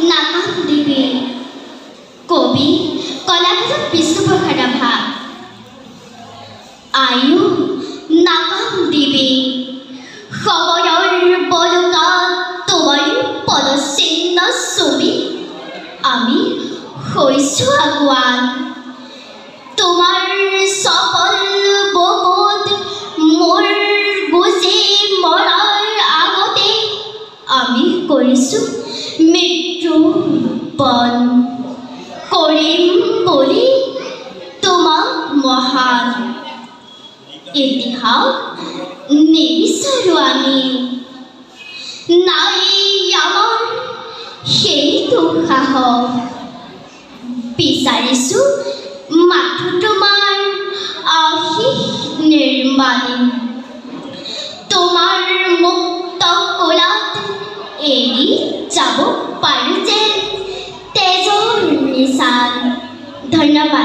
নাকাশ দেৱী কবি কলাকাৰ বিষ্ণুপ্ৰসাদ ৰাভা আয়ু নাকাশ দেৱী সময়ৰ বলকা তোমাৰ পদচিহ্ন ছবি আমি হৈছো আগুৱান তোমাৰ সফল বুকুত মোৰ গুজি মৰাৰ আগতে আমি কৰিছো মৃত্যু বন কৰিম বুলি তোমাক মহান ইতিহাস নিবিচাৰো আমি নাই আমাৰ সেইটো সাহস বিচাৰিছো মাথো তোমাৰ আশীষ নিৰ্মাণী তোমাৰ মুক্ত কোলাত এৰি যাব পাৰো যে তেজৰ নিচান ধন্যবাদ।